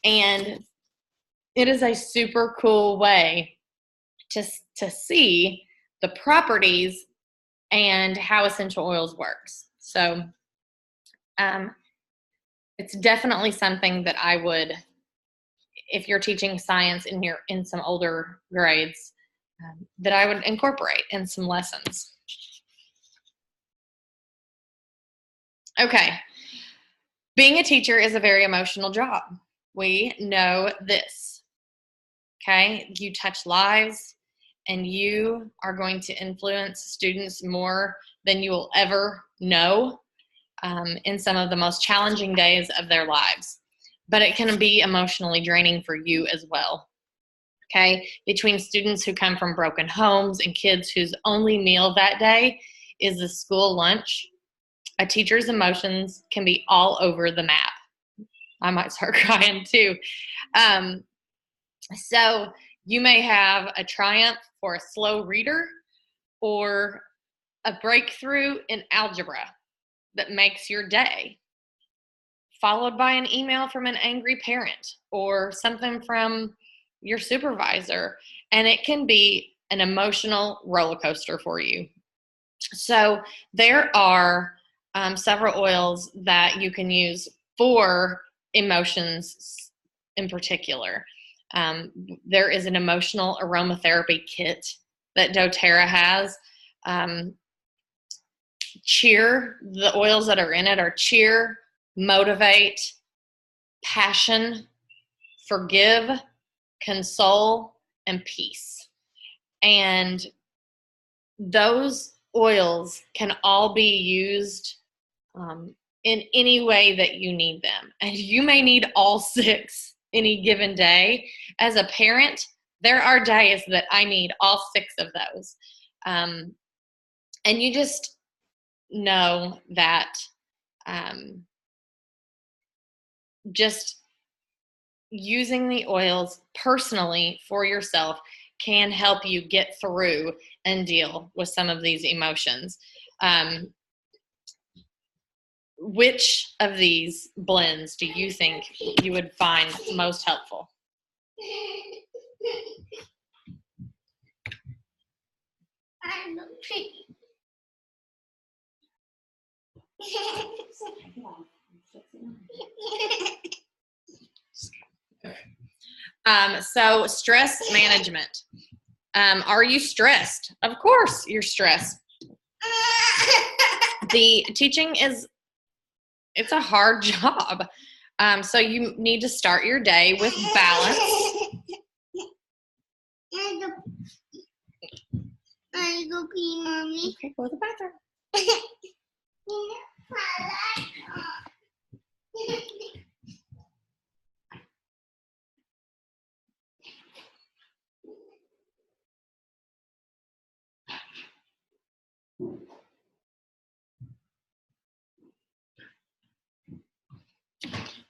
and it is a super cool way to see the properties and how essential oils works. So it's definitely something that I would, if you're teaching science in some older grades, that I would incorporate in some lessons. Okay, being a teacher is a very emotional job. We know this. Okay, you touch lives, and you are going to influence students more than you will ever know in some of the most challenging days of their lives. But it can be emotionally draining for you as well. Okay, between students who come from broken homes and kids whose only meal that day is the school lunch, a teacher's emotions can be all over the map. I might start crying too. So you may have a triumph for a slow reader or a breakthrough in algebra that makes your day, followed by an email from an angry parent or something from your supervisor, and it can be an emotional roller coaster for you. So there are several oils that you can use for emotions in particular. There is an emotional aromatherapy kit that doTERRA has. Cheer, the oils that are in it are cheer, motivate, passion, forgive, console, and peace. And those oils can all be used in any way that you need them. And you may need all 6 any given day. As a parent, there are days that I need all 6 of those. And you just know that just using the oils personally for yourself can help you get through and deal with some of these emotions. Which of these blends do you think you would find most helpful? So stress management. Are you stressed? Of course you're stressed. The teaching it's a hard job. So you need to start your day with balance. I go pee, Mommy. Okay, go to the bathroom.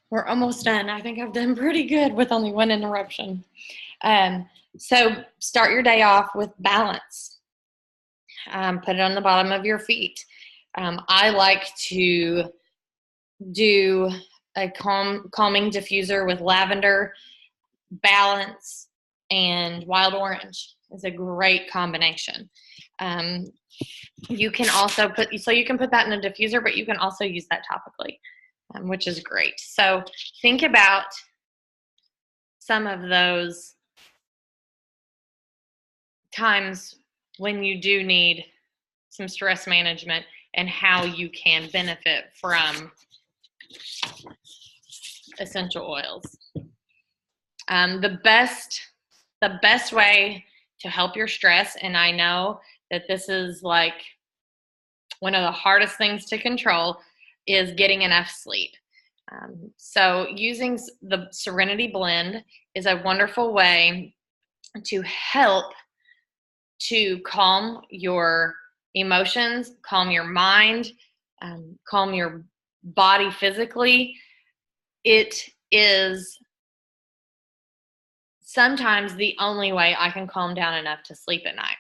We're almost done. I think I've done pretty good with only one interruption. So start your day off with balance. Put it on the bottom of your feet. I like to do a calming diffuser with lavender, balance, and wild orange. It's a great combination. You can also put that in a diffuser, but you can also use that topically, which is great. So think about some of those times when you do need some stress management and how you can benefit from essential oils. The best way to help your stress, and I know that this is like one of the hardest things to control, is getting enough sleep. So using the Serenity blend is a wonderful way to help to calm your emotions, calm your mind, calm your body physically. It is sometimes the only way I can calm down enough to sleep at night.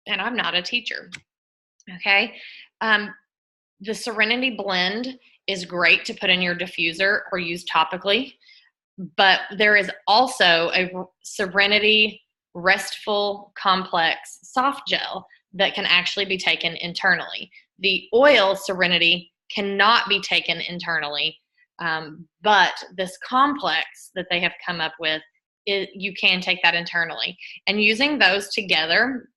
And I'm not a teacher, okay? The Serenity blend is great to put in your diffuser or use topically, but there is also a Serenity Restful Complex soft gel that can actually be taken internally. The oil Serenity cannot be taken internally, but this complex that they have come up with, you can take that internally. And using those together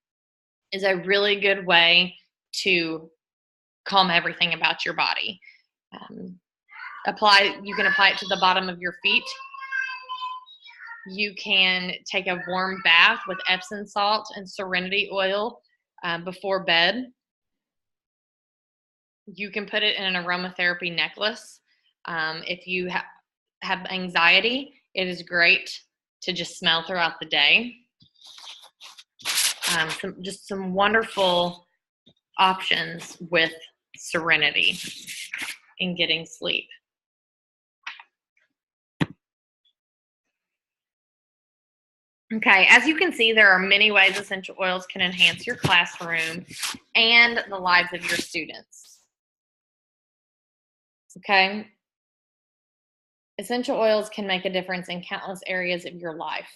is a really good way to calm everything about your body. You can apply it to the bottom of your feet. You can take a warm bath with Epsom salt and Serenity oil before bed. You can put it in an aromatherapy necklace. If you have anxiety, it is great to just smell throughout the day. Some wonderful options with Serenity in getting sleep. Okay, as you can see, there are many ways essential oils can enhance your classroom and the lives of your students. Okay, essential oils can make a difference in countless areas of your life.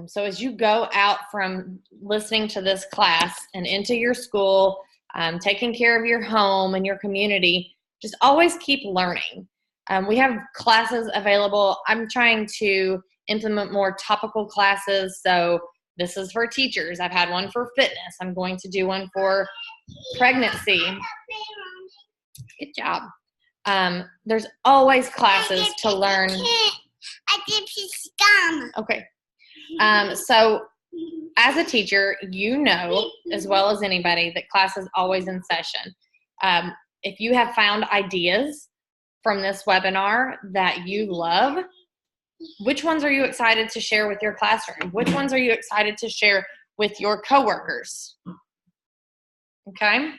So as you go out from listening to this class and into your school, taking care of your home and your community, just always keep learning. We have classes available. I'm trying to implement more topical classes. So this is for teachers. I've had one for fitness. I'm going to do one for pregnancy. Good job. There's always classes to learn. I did his gum. Okay. So as a teacher, you know as well as anybody that class is always in session. If you have found ideas from this webinar that you love, which ones are you excited to share with your classroom? Which ones are you excited to share with your coworkers? Okay.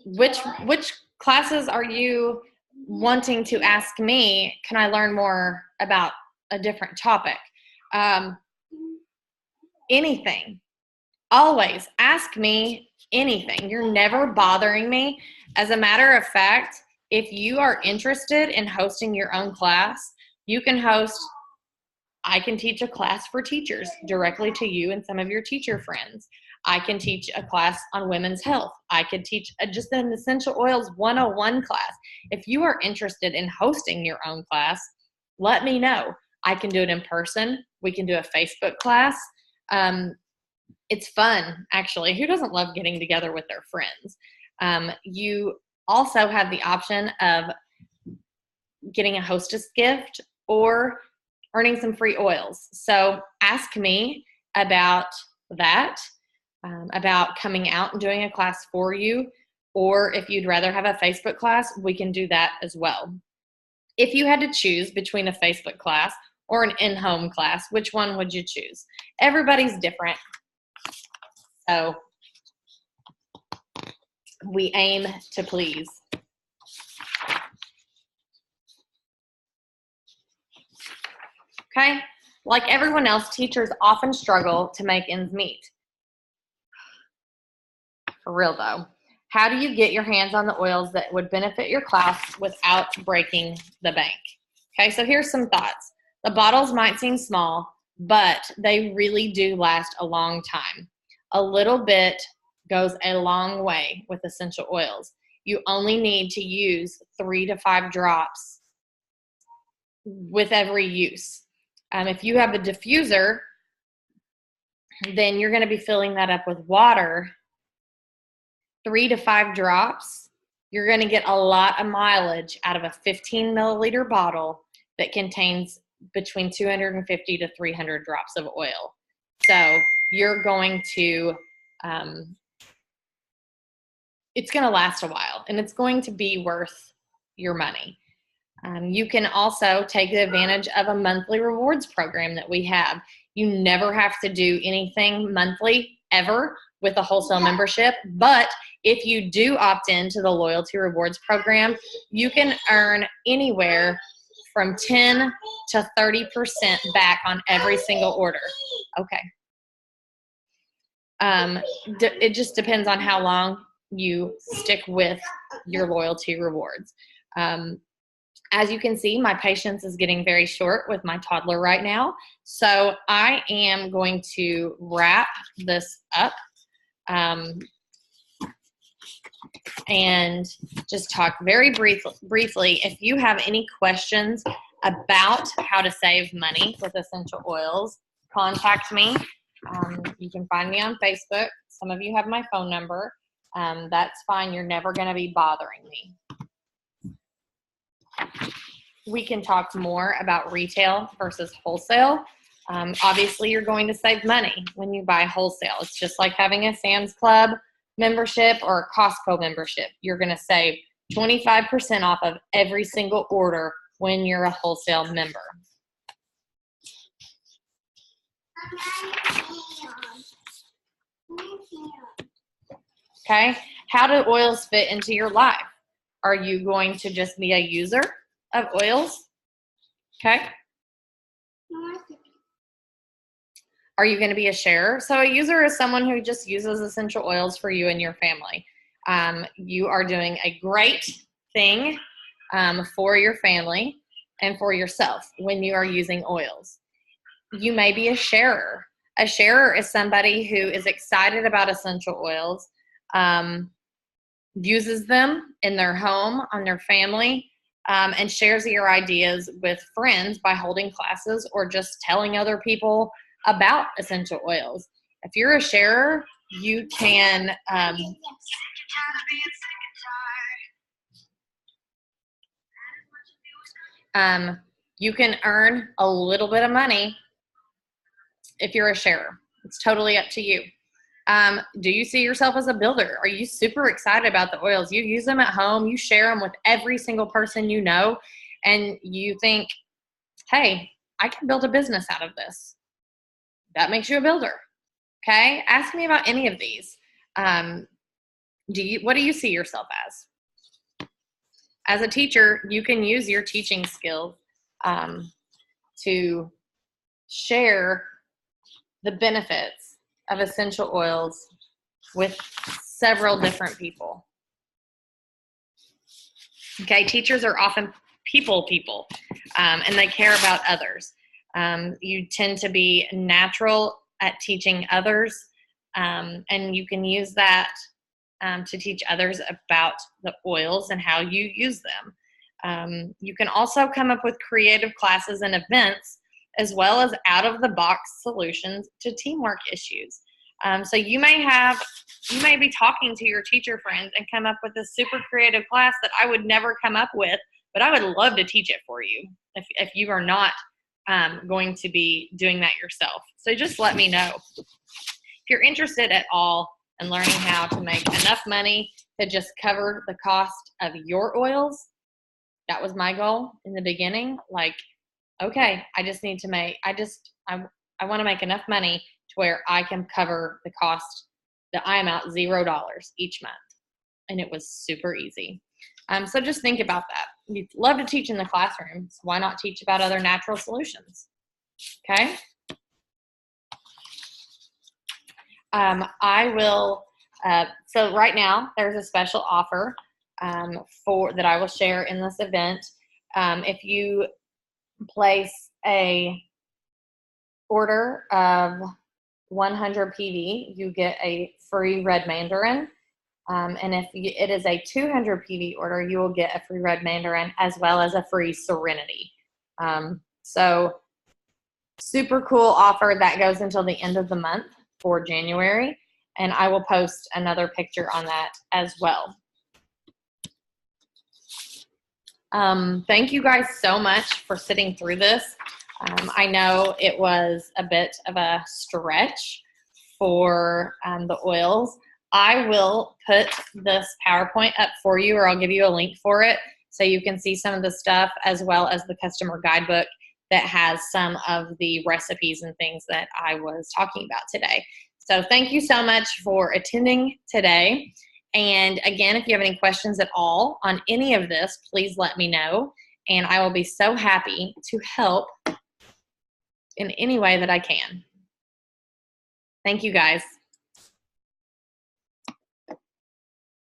Which classes are you wanting to ask me? Can I learn more about a different topic. Anything. Always ask me anything. You're never bothering me. As a matter of fact, if you are interested in hosting your own class, you can host. I can teach a class for teachers directly to you and some of your teacher friends. I can teach a class on women's health. I could teach just an essential oils 101 class. If you are interested in hosting your own class, let me know. I can do it in person. We can do a Facebook class. It's fun, actually. Who doesn't love getting together with their friends? You also have the option of getting a hostess gift or earning some free oils. So ask me about that, about coming out and doing a class for you, or if you'd rather have a Facebook class, we can do that as well. If you had to choose between a Facebook class or an in-home class, which one would you choose? Everybody's different. So we aim to please. Okay? Like everyone else, teachers often struggle to make ends meet. For real though. How do you get your hands on the oils that would benefit your class without breaking the bank? Okay, so here's some thoughts. The bottles might seem small, but they really do last a long time. A little bit goes a long way with essential oils. You only need to use 3 to 5 drops with every use. If you have a diffuser, then you're going to be filling that up with water. 3 to 5 drops, you're going to get a lot of mileage out of a 15 milliliter bottle that contains between 250 to 300 drops of oil. So you're going to, it's going to last a while, and it's going to be worth your money. You can also take advantage of a monthly rewards program that we have. You never have to do anything monthly ever with a wholesale membership, but if you do opt into the loyalty rewards program, you can earn anywhere from 10 to 30% back on every single order. Okay. It just depends on how long you stick with your loyalty rewards. As you can see, my patience is getting very short with my toddler right now. So I am going to wrap this up and just talk very briefly. If you have any questions about how to save money with essential oils, contact me. You can find me on Facebook. Some of you have my phone number. That's fine. You're never going to be bothering me. We can talk more about retail versus wholesale. Obviously, you're going to save money when you buy wholesale. It's just like having a Sam's Club membership or a Costco membership. You're going to save 25% off of every single order when you're a wholesale member. Okay, how do oils fit into your life? Are you going to just be a user of oils? Okay. Are you going to be a sharer? So a user is someone who just uses essential oils for you and your family. You are doing a great thing for your family and for yourself when you are using oils. You may be a sharer. A sharer is somebody who is excited about essential oils, uses them in their home, on their family, and shares your ideas with friends by holding classes or just telling other people about essential oils. If you're a sharer, you can you can earn a little bit of money if you're a sharer. It's totally up to you. Do you see yourself as a builder? Are you super excited about the oils? You use them at home, you share them with every single person you know, and you think, hey, I can build a business out of this. That makes you a builder. Okay? Ask me about any of these. What do you see yourself as? As a teacher, you can use your teaching skills to share the benefits of essential oils with several different people. Okay, teachers are often people, and they care about others. You tend to be natural at teaching others, and you can use that to teach others about the oils and how you use them. You can also come up with creative classes and events, as well as out-of-the-box solutions to teamwork issues. So you may be talking to your teacher friends and come up with a super creative class that I would never come up with, but I would love to teach it for you if you are not going to be doing that yourself. So just let me know. If you're interested at all in learning how to make enough money to just cover the cost of your oils, that was my goal in the beginning. Like, okay, I want to make enough money to where I can cover the cost that I am out $0 each month. And it was super easy. So just think about that. You'd love to teach in the classroom, so why not teach about other natural solutions? Okay. I will, so right now there's a special offer that I will share in this event. If you place a order of 100 PV, you get a free red mandarin. And if it is a 200 PV order, you will get a free red mandarin as well as a free serenity. So super cool offer that goes until the end of the month for January. And I will post another picture on that as well. Thank you guys so much for sitting through this. I know it was a bit of a stretch for the oils. I will put this PowerPoint up for you, or I'll give you a link for it so you can see some of the stuff, as well as the customer guidebook that has some of the recipes and things that I was talking about today. So thank you so much for attending today. And again, if you have any questions at all on any of this, please let me know, and I will be so happy to help in any way that I can. Thank you guys.